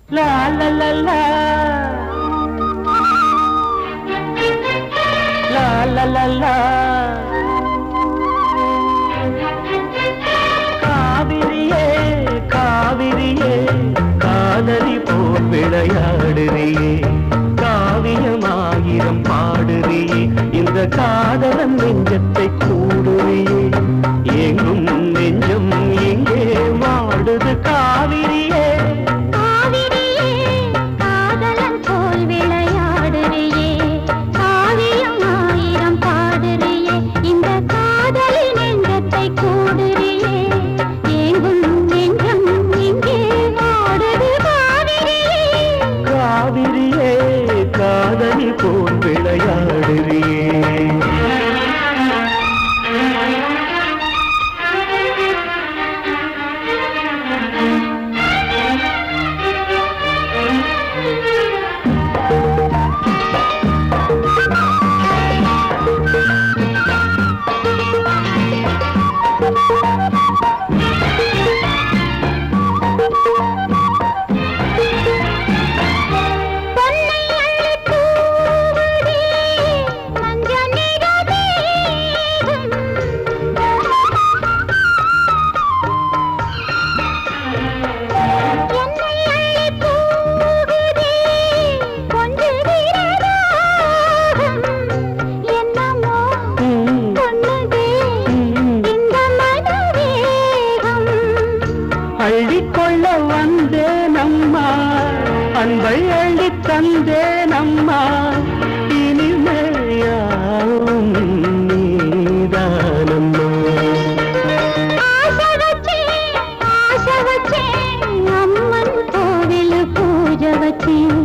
லா லா லா லா லா லா லா லா காவிரியே காவிரியே காதலி போல் விளையாடுறியே காவியமாயிரம் பாடுறியே இந்த காதலன் நெஞ்சத்தை கூடுறியே எங்கும் நெஞ்சம் எங்கே வாடுது காவிரியே காவிரியே காதலி போல் விளையாடுறியே அள்ளிக்கொள்ள வந்தேன் அம்மா அன்பை அள்ளி தந்தேன் அம்மா இனிமையாவும் நீதானம்மா அம்மன் கோவில் பூஜை வச்சேன்